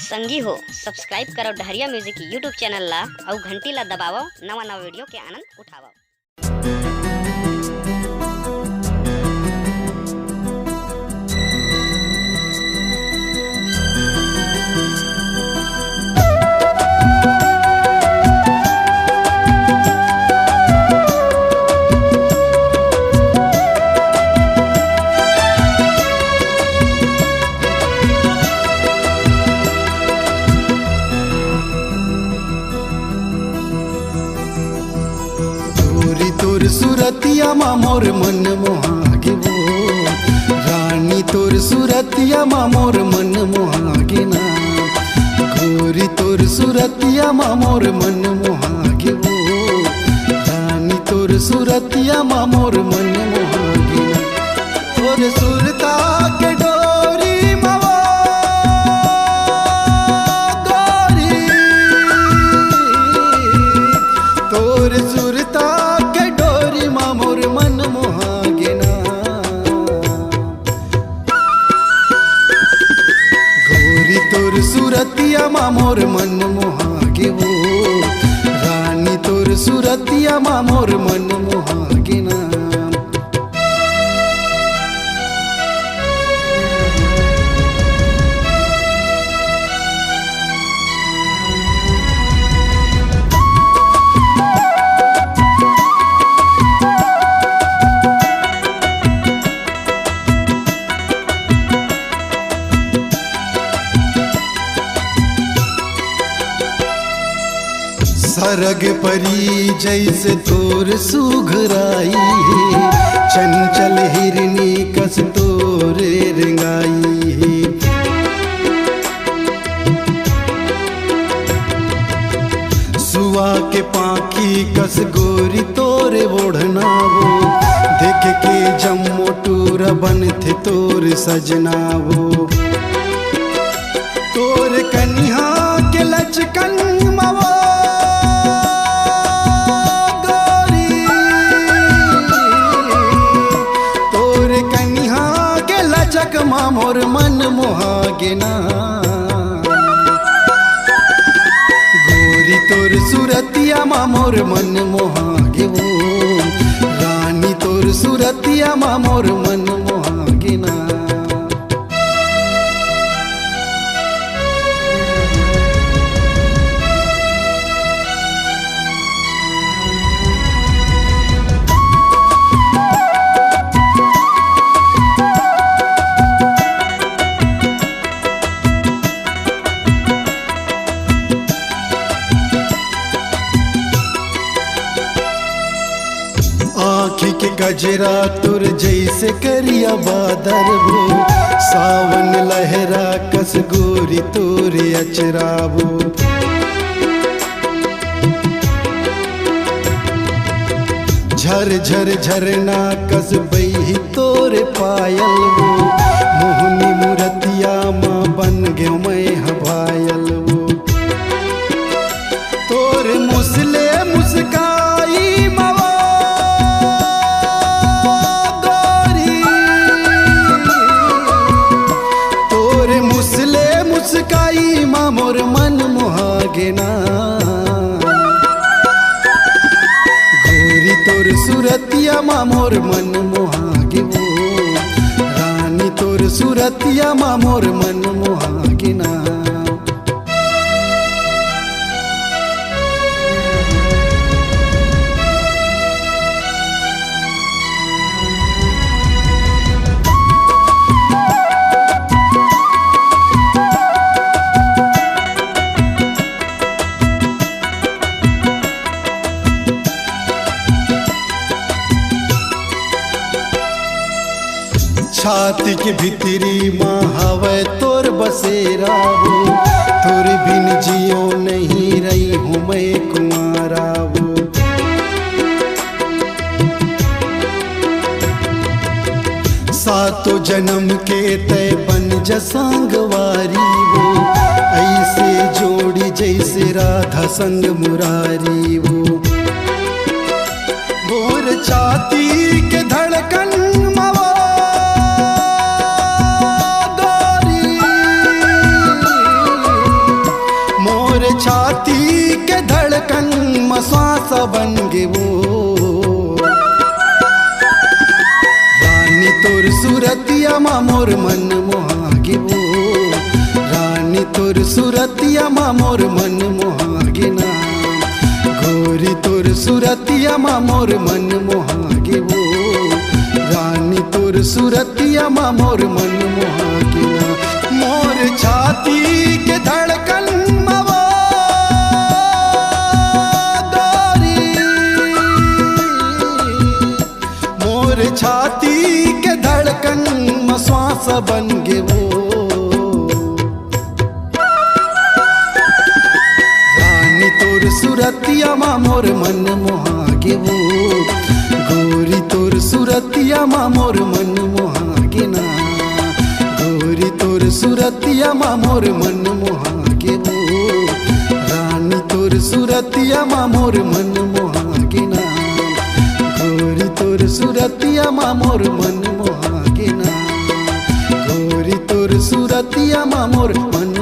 संगी हो सब्सक्राइब करो डहरिया म्यूजिक यूट्यूब चैनल ला और घंटी ला दबावो नवा नवा वीडियो के आनंद उठावो। तोर सुरतिया मा मोर मन मोहागे वो रानी तोर सुरतिया मा मोर मन मोहागे ना गोरी तोर सुरतिया मा मोर मन मोहागे वो रानी तोर सुरतिया मा मोर मन मोहागे ना तोर सुरता के डोरी मावा गोरी तोर सुरता मोर मन मोहागे ना गोरी तोर सुरतिया मा मोर मन मोहागे वो रानी तोर सुरतिया मा मोर मन मोहागे ना। सरग परी जैसे तोर सुघराई है चंचल हिरनी कस तोरे रंगाई है सुआ के पाखी कस गोरी तोरे ओढ़ना वो देख के जम्मो टूर बन थे तोर सजना वो तोर कन्या के लचकन मावा मा मोर मन मोहागे ना गोरी तोर सुरतिया मा मोर मन मोहागे वो रानी तोर सुरतिया मा मोर मन मोहागे ना। आँखी के गजरा तुर जैसे करिया बादर वो सावन लहरा कस गोरी तोरे अचरावो झर झर झरना कस बही तोरे पायल वो मोहनी मुरतिया माँ बन गयो मैं हवायल वो तोरे मुसले मुस्काई मावा मुस्काई मा मोर मन मोहागे ना गोरी तोर सुरतिया मा मोर मन मोहागे वो रानी तोर सुरतिया मा मोर मन मोहागे ना। छाती के भीतरी माँ हवे तोर बसेरा वो तोर बिन जियो नहीं रही हूँ मैं कुंवारा वो सातों जन्म के तय बन जसंगवारी वो ऐसे जोड़ी जैसे राधा संग मुरारी वो गोर छाती के धड़कन मावा छाती के धड़कन में श्वास बन गे वो रानी तोर सूरतिया मा मोर मन मोहागे वो रानी तोर सूरतिया मा मोर मन मोहागे ना गोरी तोर सूरतिया मा मोर मन मोहागे वो रानी तोर सूरतिया मा मोर मन मोहागे ना मोर छाती के धड़कन में वो गोरी मोर छाती के धड़कन में श्वास बन गे वो रानी तोर सूरतिया मा मोर मन मोहागे वो गोरी तोर सूरतिया मा मोर मन मोहागे ना गोरी तोर सूरतिया मा मोर मन मोहागे वो रानी तोर सूरतिया मा मोर मन मोहागे ना गोरी तोर सूरतिया मा मोर मन मोहागे ना गोरी तोर सूरतिया मा मोर मन